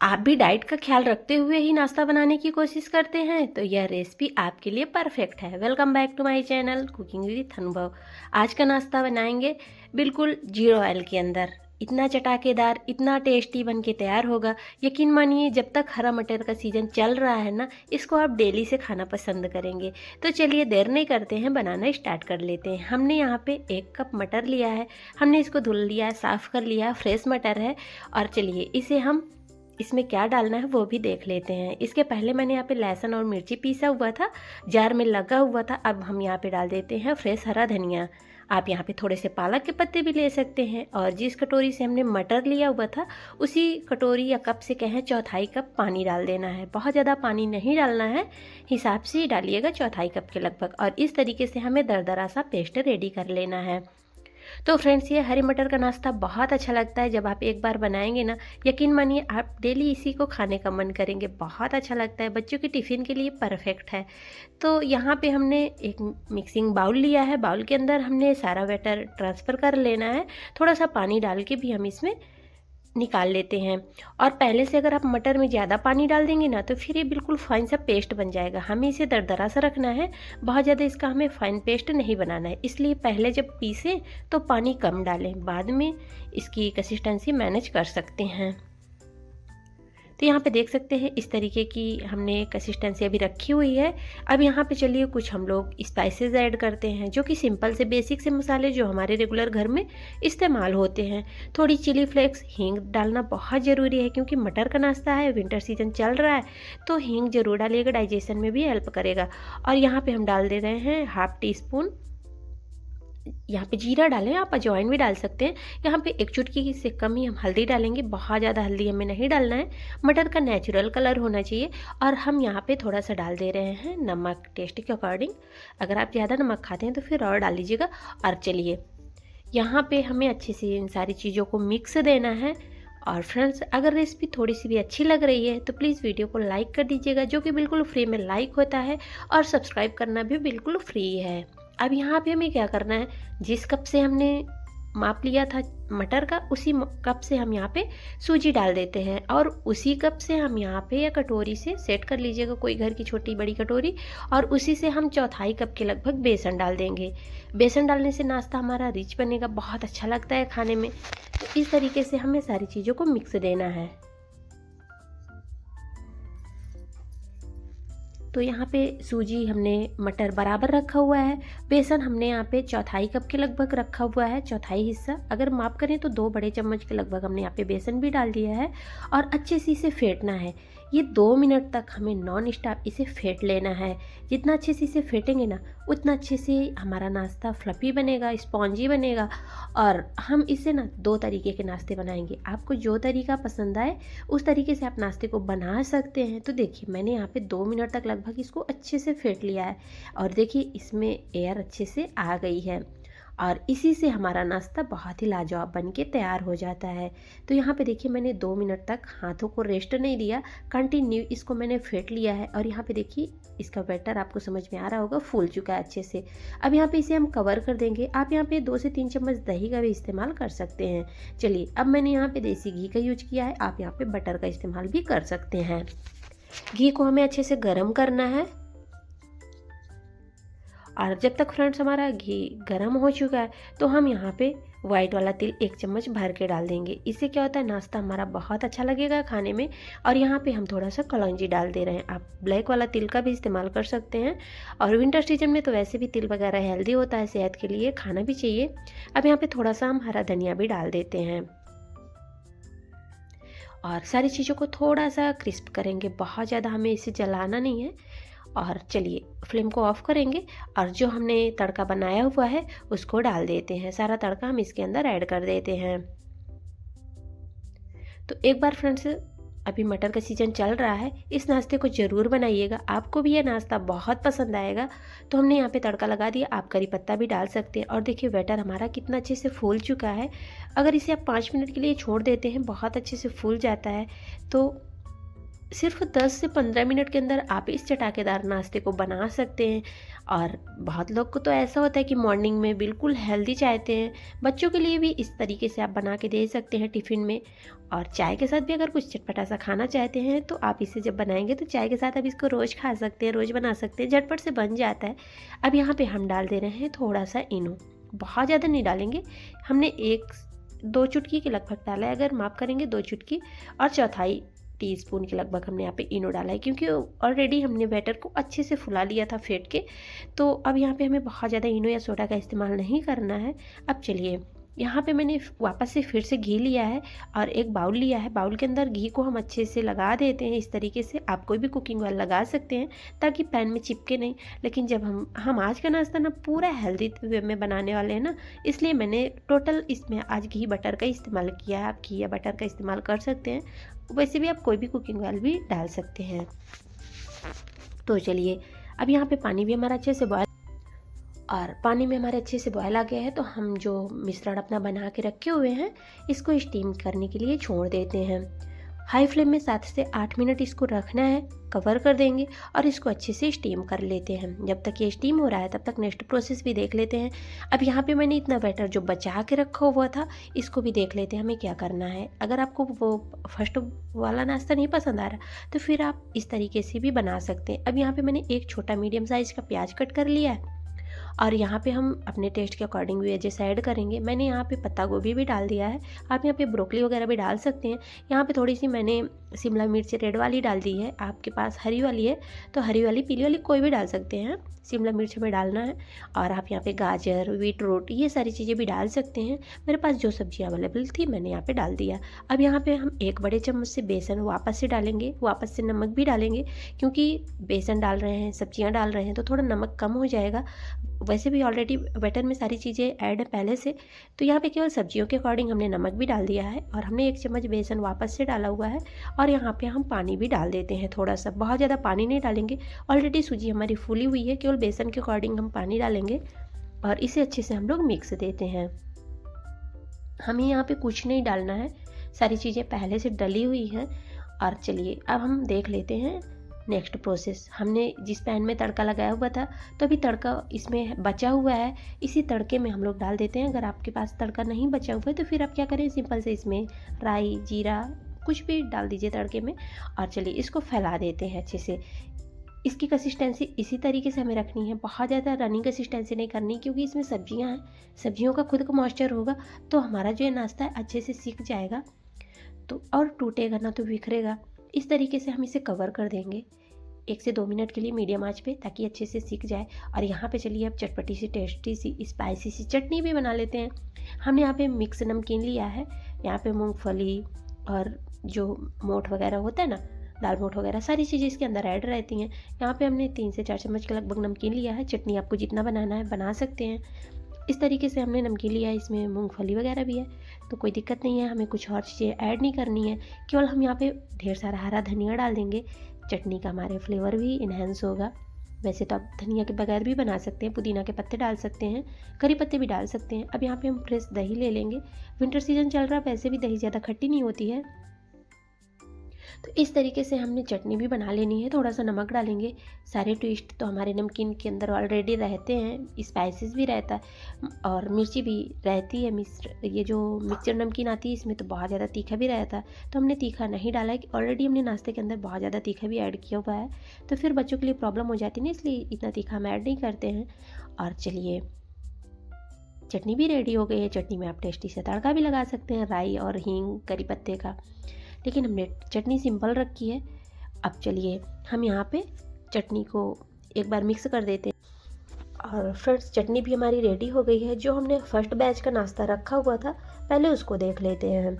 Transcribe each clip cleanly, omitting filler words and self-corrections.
आप भी डाइट का ख्याल रखते हुए ही नाश्ता बनाने की कोशिश करते हैं तो यह रेसिपी आपके लिए परफेक्ट है। Welcome back to my channel cooking with Anubhav. आज का नाश्ता बनाएंगे बिल्कुल जीरो ऑयल के अंदर। इतना चटाकेदार, इतना टेस्टी बन के तैयार होगा, यकीन मानिए जब तक हरा मटर का सीजन चल रहा है ना, इसको आप डेली से खाना पसंद करेंगे। तो चलिए देर नहीं करते हैं, बनाना स्टार्ट कर लेते हैं। हमने यहाँ पे 1 कप मटर लिया है। हमने इसको धुल लिया है, साफ़ कर लिया है, फ्रेश मटर है। और चलिए इसे हम इसमें क्या डालना है वो भी देख लेते हैं। इसके पहले मैंने यहाँ पे लहसुन और मिर्ची पीसा हुआ था, जार में लगा हुआ था। अब हम यहाँ पे डाल देते हैं फ्रेश हरा धनिया। आप यहाँ पे थोड़े से पालक के पत्ते भी ले सकते हैं। और जिस कटोरी से हमने मटर लिया हुआ था, उसी कटोरी या कप से कहें चौथाई कप पानी डाल देना है। बहुत ज़्यादा पानी नहीं डालना है, हिसाब से ही डालिएगा, चौथाई कप के लगभग। और इस तरीके से हमें दरदरा सा पेस्ट रेडी कर लेना है। तो फ्रेंड्स, ये हरी मटर का नाश्ता बहुत अच्छा लगता है। जब आप एक बार बनाएंगे ना, यकीन मानिए आप डेली इसी को खाने का मन करेंगे। बहुत अच्छा लगता है, बच्चों के टिफ़िन के लिए परफेक्ट है। तो यहाँ पे हमने एक मिक्सिंग बाउल लिया है। बाउल के अंदर हमने सारा बैटर ट्रांसफ़र कर लेना है। थोड़ा सा पानी डाल के भी हम इसमें निकाल लेते हैं। और पहले से अगर आप मटर में ज़्यादा पानी डाल देंगे ना, तो फिर ये बिल्कुल फाइन सा पेस्ट बन जाएगा। हमें इसे दरदरा सा रखना है, बहुत ज़्यादा इसका हमें फाइन पेस्ट नहीं बनाना है। इसलिए पहले जब पीसें तो पानी कम डालें, बाद में इसकी कंसिस्टेंसी मैनेज कर सकते हैं। तो यहाँ पे देख सकते हैं इस तरीके की हमने कंसिस्टेंसी अभी रखी हुई है। अब यहाँ पे चलिए कुछ हम लोग स्पाइसेस ऐड करते हैं, जो कि सिंपल से बेसिक से मसाले जो हमारे रेगुलर घर में इस्तेमाल होते हैं। थोड़ी चिली फ्लेक्स, हींग डालना बहुत ज़रूरी है, क्योंकि मटर का नाश्ता है, विंटर सीजन चल रहा है, तो हींग ज़रूर डालिएगा, डाइजेशन में भी हेल्प करेगा। और यहाँ पर हम डाल दे रहे हैं हाफ टी स्पून यहाँ पे जीरा डालें, आप अजवाइन भी डाल सकते हैं। यहाँ पे 1 चुटकी से कम ही हम हल्दी डालेंगे, बहुत ज़्यादा हल्दी हमें नहीं डालना है। मटर का नेचुरल कलर होना चाहिए। और हम यहाँ पे थोड़ा सा डाल दे रहे हैं नमक, टेस्ट के अकॉर्डिंग। अगर आप ज़्यादा नमक खाते हैं तो फिर और डाल लीजिएगा। और चलिए यहाँ पे हमें अच्छे से इन सारी चीज़ों को मिक्स देना है। और फ्रेंड्स, अगर रेसिपी थोड़ी सी भी अच्छी लग रही है तो प्लीज़ वीडियो को लाइक कर दीजिएगा, जो कि बिल्कुल फ्री में लाइक होता है। और सब्सक्राइब करना भी बिल्कुल फ्री है। अब यहाँ पे हमें क्या करना है, जिस कप से हमने माप लिया था मटर का, उसी कप से हम यहाँ पे सूजी डाल देते हैं। और उसी कप से हम यहाँ पे या कटोरी से सेट कर लीजिएगा, कोई घर की छोटी बड़ी कटोरी, और उसी से हम चौथाई कप के लगभग बेसन डाल देंगे। बेसन डालने से नाश्ता हमारा रिच बनेगा, बहुत अच्छा लगता है खाने में। तो इस तरीके से हमें सारी चीज़ों को मिक्स देना है। तो यहाँ पे सूजी हमने मटर बराबर रखा हुआ है। बेसन हमने यहाँ पे चौथाई कप के लगभग रखा हुआ है, चौथाई हिस्सा। अगर माप करें तो 2 बड़े चम्मच के लगभग हमने यहाँ पे बेसन भी डाल दिया है। और अच्छे से इसे फेंटना है। ये 2 मिनट तक हमें नॉन स्टॉप इसे फेंट लेना है। जितना अच्छे से इसे फेंटेंगे ना, उतना अच्छे से हमारा नाश्ता फ्लफी बनेगा, स्पॉन्जी बनेगा। और हम इसे ना 2 तरीके के नाश्ते बनाएंगे। आपको जो तरीका पसंद आए उस तरीके से आप नाश्ते को बना सकते हैं। तो देखिए मैंने यहाँ पे 2 मिनट तक लगभग इसको अच्छे से फेंट लिया है। और देखिए इसमें एयर अच्छे से आ गई है। और इसी से हमारा नाश्ता बहुत ही लाजवाब बन के तैयार हो जाता है। तो यहाँ पे देखिए मैंने 2 मिनट तक हाथों को रेस्ट नहीं दिया, कंटिन्यू इसको मैंने फेंट लिया है। और यहाँ पे देखिए इसका बैटर आपको समझ में आ रहा होगा, फूल चुका है अच्छे से। अब यहाँ पे इसे हम कवर कर देंगे। आप यहाँ पे 2 से 3 चम्मच दही का भी इस्तेमाल कर सकते हैं। चलिए, अब मैंने यहाँ पे देसी घी का यूज किया है, आप यहाँ पे बटर का इस्तेमाल भी कर सकते हैं। घी को हमें अच्छे से गर्म करना है। और जब तक फ्रेंड्स हमारा घी गर्म हो चुका है, तो हम यहाँ पे वाइट वाला तिल 1 चम्मच भर के डाल देंगे। इससे क्या होता है, नाश्ता हमारा बहुत अच्छा लगेगा खाने में। और यहाँ पे हम थोड़ा सा कलौंजी डाल दे रहे हैं। आप ब्लैक वाला तिल का भी इस्तेमाल कर सकते हैं। और विंटर सीजन में तो वैसे भी तिल वगैरह हेल्दी होता है, सेहत के लिए खाना भी चाहिए। अब यहाँ पे थोड़ा सा हम हरा धनिया भी डाल देते हैं। और सारी चीज़ों को थोड़ा सा क्रिस्प करेंगे, बहुत ज़्यादा हमें इसे जलाना नहीं है। और चलिए फ्लेम को ऑफ करेंगे। और जो हमने तड़का बनाया हुआ है उसको डाल देते हैं। सारा तड़का हम इसके अंदर ऐड कर देते हैं। तो एक बार फ्रेंड्स, अभी मटर का सीजन चल रहा है, इस नाश्ते को ज़रूर बनाइएगा, आपको भी यह नाश्ता बहुत पसंद आएगा। तो हमने यहाँ पे तड़का लगा दिया, आप करी पत्ता भी डाल सकते हैं। और देखिए बैटर हमारा कितना अच्छे से फूल चुका है। अगर इसे आप 5 मिनट के लिए छोड़ देते हैं, बहुत अच्छे से फूल जाता है। तो सिर्फ 10 से 15 मिनट के अंदर आप इस चटाकेदार नाश्ते को बना सकते हैं। और बहुत लोग को तो ऐसा होता है कि मॉर्निंग में बिल्कुल हेल्दी चाहते हैं। बच्चों के लिए भी इस तरीके से आप बना के दे सकते हैं टिफ़िन में। और चाय के साथ भी अगर कुछ चटपटा सा खाना चाहते हैं तो आप इसे जब बनाएंगे तो चाय के साथ आप इसको रोज़ खा सकते हैं, रोज़ बना सकते हैं, झटपट से बन जाता है। अब यहाँ पे हम डाल दे रहे हैं थोड़ा सा इनो, बहुत ज़्यादा नहीं डालेंगे। हमने 1-2 चुटकी के लगभग डाला है, अगर माफ़ करेंगे 2 चुटकी, और चौथाई टीस्पून के लगभग हमने यहाँ पे इनो डाला है, क्योंकि ऑलरेडी हमने बैटर को अच्छे से फुला लिया था फेंट के। तो अब यहाँ पे हमें बहुत ज़्यादा इनो या सोडा का इस्तेमाल नहीं करना है। अब चलिए, यहाँ पे मैंने वापस से फिर से घी लिया है और एक बाउल लिया है। बाउल के अंदर घी को हम अच्छे से लगा देते हैं इस तरीके से। आप कोई भी कुकिंग ऑयल लगा सकते हैं ताकि पैन में चिपके नहीं। लेकिन जब हम आज का नाश्ता ना पूरा हेल्दी वे में बनाने वाले हैं ना, इसलिए मैंने टोटल इसमें आज घी बटर का इस्तेमाल किया है। आप घी या बटर का इस्तेमाल कर सकते हैं, वैसे भी आप कोई भी कुकिंग ऑयल भी डाल सकते हैं। तो चलिए, अब यहाँ पे पानी भी हमारा अच्छे से बॉयल, और पानी में हमारे अच्छे से बॉयल आ गया है, तो हम जो मिश्रण अपना बना के रखे हुए हैं इसको स्टीम करने के लिए छोड़ देते हैं। हाई फ्लेम में 7 से 8 मिनट इसको रखना है, कवर कर देंगे और इसको अच्छे से स्टीम कर लेते हैं। जब तक ये स्टीम हो रहा है तब तक नेक्स्ट प्रोसेस भी देख लेते हैं। अब यहाँ पे मैंने इतना बैटर जो बचा के रखा हुआ था इसको भी देख लेते हैं हमें क्या करना है। अगर आपको वो फर्स्ट वाला नाश्ता नहीं पसंद आ रहा तो फिर आप इस तरीके से भी बना सकते हैं। अब यहाँ पे मैंने एक छोटा मीडियम साइज़ का प्याज कट कर लिया है, और यहाँ पे हम अपने टेस्ट के अकॉर्डिंग वेजेस ऐड करेंगे। मैंने यहाँ पे पत्ता गोभी भी डाल दिया है, आप यहाँ पे ब्रोकली वगैरह भी डाल सकते हैं। यहाँ पे थोड़ी सी मैंने शिमला मिर्च रेड वाली डाल दी है, आपके पास हरी वाली है तो हरी वाली, पीली वाली कोई भी डाल सकते हैं। शिमला मिर्च में डालना है। और आप यहाँ पे गाजर, बीट रूट, ये सारी चीज़ें भी डाल सकते हैं। मेरे पास जो सब्जियाँ अवेलेबल थी मैंने यहाँ पे डाल दिया। अब यहाँ पे हम 1 बड़े चम्मच से बेसन वापस से डालेंगे, वापस से नमक भी डालेंगे, क्योंकि बेसन डाल रहे हैं, सब्जियाँ डाल रहे हैं तो थोड़ा नमक कम हो जाएगा। वैसे भी ऑलरेडी बैटर में सारी चीज़ें ऐड है पहले से, तो यहाँ पे केवल सब्जियों के अकॉर्डिंग हमने नमक भी डाल दिया है। और हमने 1 चम्मच बेसन वापस से डाला हुआ है। और यहाँ पे हम पानी भी डाल देते हैं थोड़ा सा, बहुत ज़्यादा पानी नहीं डालेंगे। ऑलरेडी सूजी हमारी फूली हुई है, केवल बेसन के अकॉर्डिंग हम पानी डालेंगे और इसे अच्छे से हम लोग मिक्स देते हैं। हमें यहाँ पे कुछ नहीं डालना है, सारी चीज़ें पहले से डली हुई हैं। और चलिए, अब हम देख लेते हैं नेक्स्ट प्रोसेस। हमने जिस पैन में तड़का लगाया हुआ था तो अभी तड़का इसमें बचा हुआ है, इसी तड़के में हम लोग डाल देते हैं। अगर आपके पास तड़का नहीं बचा हुआ है तो फिर आप क्या करें, सिंपल से इसमें राई, जीरा कुछ भी डाल दीजिए तड़के में। और चलिए, इसको फैला देते हैं अच्छे से। इसकी कंसिस्टेंसी इसी तरीके से हमें रखनी है, बहुत ज़्यादा रनिंग कंसिस्टेंसी नहीं करनी, क्योंकि इसमें सब्जियां हैं, सब्जियों का खुद का मॉइस्चर होगा तो हमारा जो ये नाश्ता है अच्छे से सीख जाएगा, तो और टूटेगा ना तो बिखरेगा। इस तरीके से हम इसे कवर कर देंगे 1 से 2 मिनट के लिए मीडियम आंच पे, ताकि अच्छे से सीख जाए। और यहाँ पे चलिए, अब चटपटी सी, टेस्टी सी, स्पाइसी सी चटनी भी बना लेते हैं। हमने यहाँ पे मिक्स नमकीन लिया है, यहाँ पे मूंगफली और जो मोठ वगैरह होता है ना, दाल मोठ वगैरह, सारी चीज़ें इसके अंदर ऐड रहती हैं। यहाँ पे हमने 3 से 4 चम्मच के लगभग नमकीन लिया है। चटनी आपको जितना बनाना है बना सकते हैं। इस तरीके से हमने नमकीन लिया है, इसमें मूंगफली वगैरह भी है तो कोई दिक्कत नहीं है, हमें कुछ और चीज़ें ऐड नहीं करनी है। केवल हम यहाँ पे ढेर सारा हरा धनिया डाल देंगे, चटनी का हमारे फ्लेवर भी इन्हेंस होगा। वैसे तो आप धनिया के बगैर भी बना सकते हैं, पुदीना के पत्ते डाल सकते हैं, करी पत्ते भी डाल सकते हैं। अब यहाँ पे हम फ्रेश दही ले लेंगे, विंटर सीजन चल रहा है, वैसे भी दही ज़्यादा खट्टी नहीं होती है। तो इस तरीके से हमने चटनी भी बना लेनी है। थोड़ा सा नमक डालेंगे, सारे ट्विस्ट तो हमारे नमकीन के अंदर ऑलरेडी रहते हैं, स्पाइसेस भी रहता है और मिर्ची भी रहती है। ये जो मिक्सचर नमकीन आती है इसमें तो बहुत ज़्यादा तीखा भी रहता है, तो हमने तीखा नहीं डाला है। ऑलरेडी हमने नाश्ते के अंदर बहुत ज़्यादा तीखा भी ऐड किया हुआ है, तो फिर बच्चों के लिए प्रॉब्लम हो जाती है ना, इसलिए इतना तीखा हम ऐड नहीं करते हैं। और चलिए, चटनी भी रेडी हो गई है। चटनी में आप टेस्टी से तड़का भी लगा सकते हैं, राई और हींग, करी पत्ते का, लेकिन हमने चटनी सिंपल रखी है। अब चलिए, हम यहाँ पे चटनी को एक बार मिक्स कर देते हैं। और फ्रेंड्स, चटनी भी हमारी रेडी हो गई है। जो हमने फर्स्ट बैच का नाश्ता रखा हुआ था पहले उसको देख लेते हैं।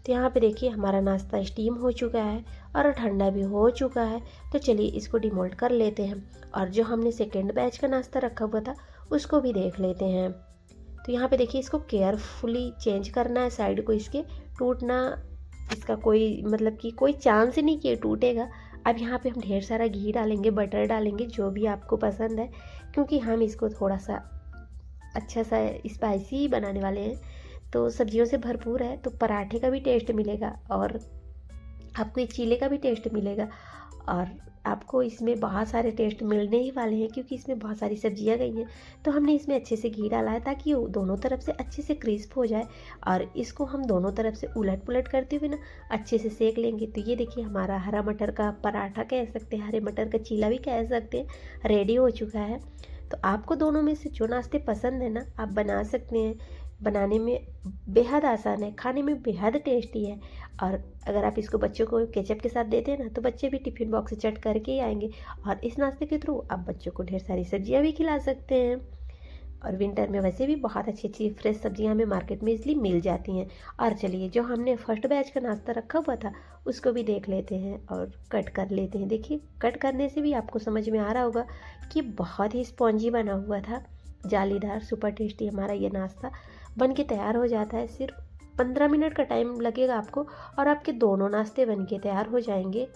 तो यहाँ पे देखिए, हमारा नाश्ता स्टीम हो चुका है और ठंडा भी हो चुका है। तो चलिए, इसको डिमोल्ड कर लेते हैं और जो हमने सेकेंड बैच का नाश्ता रखा हुआ था उसको भी देख लेते हैं। तो यहाँ पे देखिए, इसको केयरफुली चेंज करना है, साइड को इसके टूटना, इसका कोई मतलब कि कोई चांस ही नहीं कि ये टूटेगा। अब यहाँ पे हम ढेर सारा घी डालेंगे, बटर डालेंगे, जो भी आपको पसंद है, क्योंकि हम इसको थोड़ा सा अच्छा सा स्पाइसी ही बनाने वाले हैं। तो सब्जियों से भरपूर है तो पराठे का भी टेस्ट मिलेगा और आपको ये चीले का भी टेस्ट मिलेगा और आपको इसमें बहुत सारे टेस्ट मिलने ही वाले हैं, क्योंकि इसमें बहुत सारी सब्जियां गई हैं। तो हमने इसमें अच्छे से घी डाला है ताकि वो दोनों तरफ से अच्छे से क्रिस्प हो जाए, और इसको हम दोनों तरफ से उलट पुलट करते हुए ना अच्छे से सेक लेंगे। तो ये देखिए हमारा हरा मटर का पराठा कह सकते हैं, हरे मटर का चीला भी कह सकते हैं, रेडी हो चुका है। तो आपको दोनों में से जो नाश्ते पसंद है ना, आप बना सकते हैं। बनाने में बेहद आसान है, खाने में बेहद टेस्टी है, और अगर आप इसको बच्चों को केचप के साथ देते हैं ना, तो बच्चे भी टिफ़िन बॉक्स से चट करके ही आएंगे। और इस नाश्ते के थ्रू आप बच्चों को ढेर सारी सब्जियां भी खिला सकते हैं। और विंटर में वैसे भी बहुत अच्छी अच्छी फ्रेश सब्जियां हमें मार्केट में इजली मिल जाती हैं। और चलिए, जो हमने फर्स्ट बैच का नाश्ता रखा हुआ था उसको भी देख लेते हैं और कट कर लेते हैं। देखिए, कट करने से भी आपको समझ में आ रहा होगा कि बहुत ही स्पॉन्जी बना हुआ था, जालीदार, सुपर टेस्टी हमारा ये नाश्ता बन के तैयार हो जाता है। सिर्फ 15 मिनट का टाइम लगेगा आपको, और आपके दोनों नाश्ते बन के तैयार हो जाएंगे।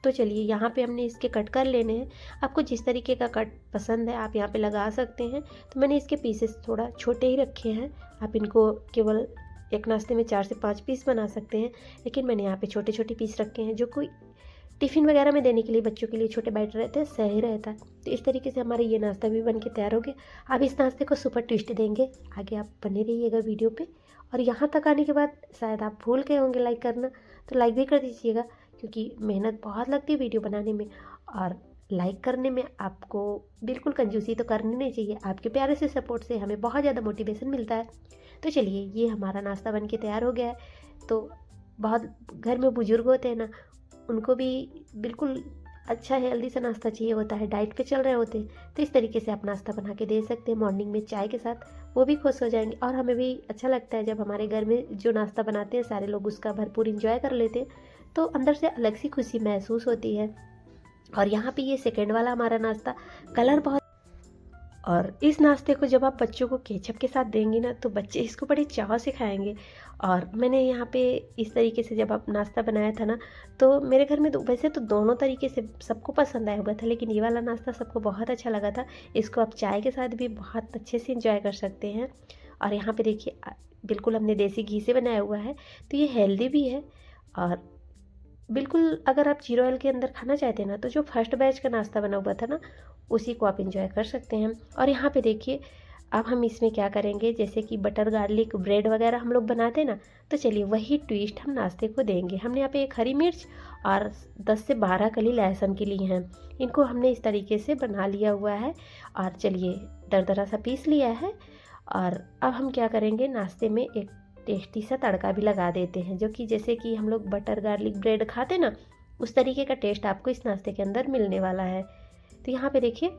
तो चलिए, यहाँ पे हमने इसके कट कर लेने हैं। आपको जिस तरीके का कट पसंद है आप यहाँ पे लगा सकते हैं। तो मैंने इसके पीसेस थोड़ा छोटे ही रखे हैं। आप इनको केवल एक नाश्ते में 4 से 5 पीस बना सकते हैं, लेकिन मैंने यहाँ पे छोटे छोटे पीस रखे हैं, जो कोई टिफ़िन वगैरह में देने के लिए बच्चों के लिए छोटे बाइट रहते हैं, सही रहता है। तो इस तरीके से हमारे ये नाश्ता भी बन के तैयार हो गया। अब इस नाश्ते को सुपर ट्विस्ट देंगे, आगे आप बने रहिएगा वीडियो पे। और यहाँ तक आने के बाद शायद आप भूल गए होंगे लाइक करना, तो लाइक भी कर दीजिएगा, क्योंकि मेहनत बहुत लगती है वीडियो बनाने में, और लाइक करने में आपको बिल्कुल कंजूसी तो करनी नहीं चाहिए। आपके प्यारे से सपोर्ट से हमें बहुत ज़्यादा मोटिवेशन मिलता है। तो चलिए, ये हमारा नाश्ता बन के तैयार हो गया है। तो बहुत घर में बुजुर्ग होते हैं ना, उनको भी बिल्कुल अच्छा हेल्दी सा नाश्ता चाहिए होता है, डाइट पे चल रहे होते हैं। तो इस तरीके से आप नाश्ता बना के दे सकते हैं मॉर्निंग में चाय के साथ, वो भी खुश हो जाएंगे। और हमें भी अच्छा लगता है जब हमारे घर में जो नाश्ता बनाते हैं सारे लोग उसका भरपूर इंजॉय कर लेते हैं, तो अंदर से अलग सी खुशी महसूस होती है। और यहाँ पे ये सेकेंड वाला हमारा नाश्ता, कलर बहुत, और इस नाश्ते को जब आप बच्चों को केचप के साथ देंगी ना, तो बच्चे इसको बड़े चाव से खाएंगे। और मैंने यहाँ पे इस तरीके से जब आप नाश्ता बनाया था ना, तो मेरे घर में तो वैसे तो दोनों तरीके से सबको पसंद आया हुआ था, लेकिन ये वाला नाश्ता सबको बहुत अच्छा लगा था। इसको आप चाय के साथ भी बहुत अच्छे से इंजॉय कर सकते हैं। और यहाँ पे देखिए, बिल्कुल हमने देसी घी से बनाया हुआ है, तो ये हेल्दी भी है। और बिल्कुल अगर आप जीरो ऑयल के अंदर खाना चाहते हैं ना, तो जो फर्स्ट बैच का नाश्ता बना हुआ था ना, उसी को आप इंजॉय कर सकते हैं। और यहाँ पे देखिए, अब हम इसमें क्या करेंगे, जैसे कि बटर गार्लिक ब्रेड वगैरह हम लोग बनाते हैं ना, तो चलिए वही ट्विस्ट हम नाश्ते को देंगे। हमने यहाँ पे एक हरी मिर्च और 10 से 12 कली लहसुन की ली हैं। इनको हमने इस तरीके से बना लिया हुआ है, और चलिए दरदरा सा पीस लिया है। और अब हम क्या करेंगे, नाश्ते में एक टेस्टी सा तड़का भी लगा देते हैं, जो कि जैसे कि हम लोग बटर गार्लिक ब्रेड खाते ना, उस तरीके का टेस्ट आपको इस नाश्ते के अंदर मिलने वाला है। तो यहाँ पे देखिए,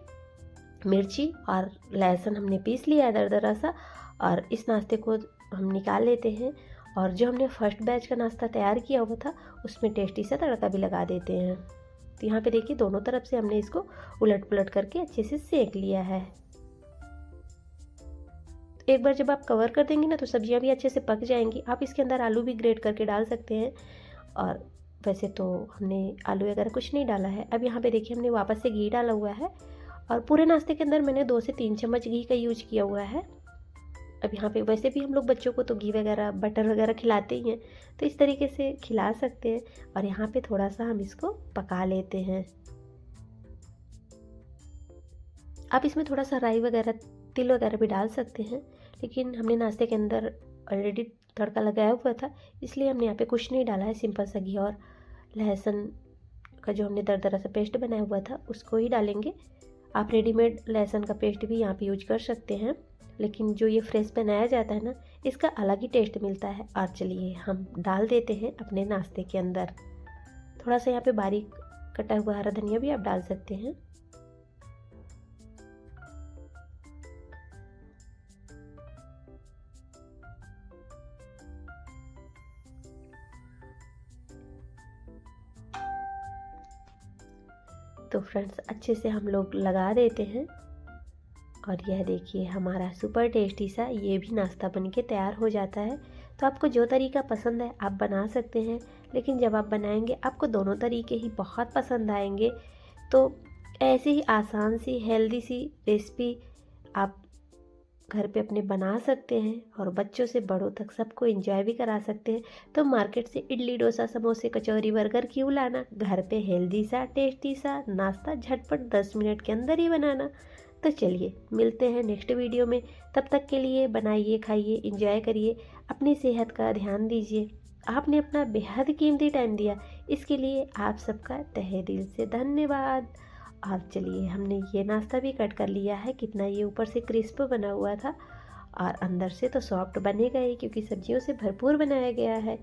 मिर्ची और लहसुन हमने पीस लिया है दरदरा सा, और इस नाश्ते को हम निकाल लेते हैं। और जो हमने फर्स्ट बैच का नाश्ता तैयार किया हुआ था, उसमें टेस्टी सा तड़का भी लगा देते हैं। तो यहाँ पे देखिए, दोनों तरफ से हमने इसको उलट पुलट करके अच्छे से सेक लिया है। एक बार जब आप कवर कर देंगे ना, तो सब्जियां भी अच्छे से पक जाएंगी। आप इसके अंदर आलू भी ग्रेट करके डाल सकते हैं, और वैसे तो हमने आलू वगैरह कुछ नहीं डाला है। अब यहाँ पे देखिए, हमने वापस से घी डाला हुआ है, और पूरे नाश्ते के अंदर मैंने 2 से 3 चम्मच घी का यूज किया हुआ है। अब यहाँ पे वैसे भी हम लोग बच्चों को तो घी वगैरह बटर वगैरह खिलाते ही हैं, तो इस तरीके से खिला सकते हैं। और यहाँ पे थोड़ा सा हम इसको पका लेते हैं। आप इसमें थोड़ा सा राई वगैरह, तिल वगैरह भी डाल सकते हैं, लेकिन हमने नाश्ते के अंदर ऑलरेडी तड़का लगाया हुआ था, इसलिए हमने यहाँ पे कुछ नहीं डाला है। सिंपल सा घी और लहसुन का जो हमने दरदरा सा पेस्ट बनाया हुआ था, उसको ही डालेंगे। आप रेडीमेड लहसुन का पेस्ट भी यहाँ पे यूज कर सकते हैं, लेकिन जो ये फ्रेश बनाया जाता है ना, इसका अलग ही टेस्ट मिलता है। और चलिए, हम डाल देते हैं अपने नाश्ते के अंदर। थोड़ा सा यहाँ पे बारीक कटा हुआ हरा धनिया भी आप डाल सकते हैं। तो फ्रेंड्स, अच्छे से हम लोग लगा देते हैं। और यह देखिए, हमारा सुपर टेस्टी सा ये भी नाश्ता बन के तैयार हो जाता है। तो आपको जो तरीका पसंद है आप बना सकते हैं, लेकिन जब आप बनाएंगे आपको दोनों तरीके ही बहुत पसंद आएंगे। तो ऐसी ही आसान सी हेल्दी सी रेसिपी आप घर पे अपने बना सकते हैं और बच्चों से बड़ों तक सबको एंजॉय भी करा सकते हैं। तो मार्केट से इडली डोसा समोसे कचौरी बर्गर क्यों लाना, घर पे हेल्दी सा टेस्टी सा नाश्ता झटपट 10 मिनट के अंदर ही बनाना। तो चलिए मिलते हैं नेक्स्ट वीडियो में। तब तक के लिए बनाइए, खाइए, एंजॉय करिए, अपनी सेहत का ध्यान दीजिए। आपने अपना बेहद कीमती टाइम दिया, इसके लिए आप सबका तहे दिल से धन्यवाद। और चलिए हमने ये नाश्ता भी कट कर लिया है। कितना ये ऊपर से क्रिस्प बना हुआ था और अंदर से तो सॉफ्ट बनेगा ही, क्योंकि सब्जियों से भरपूर बनाया गया है।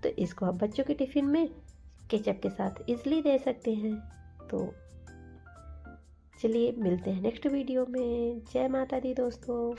तो इसको आप बच्चों के टिफ़िन में केचप के साथ इजली दे सकते हैं। तो चलिए मिलते हैं नेक्स्ट वीडियो में। जय माता दी दोस्तों।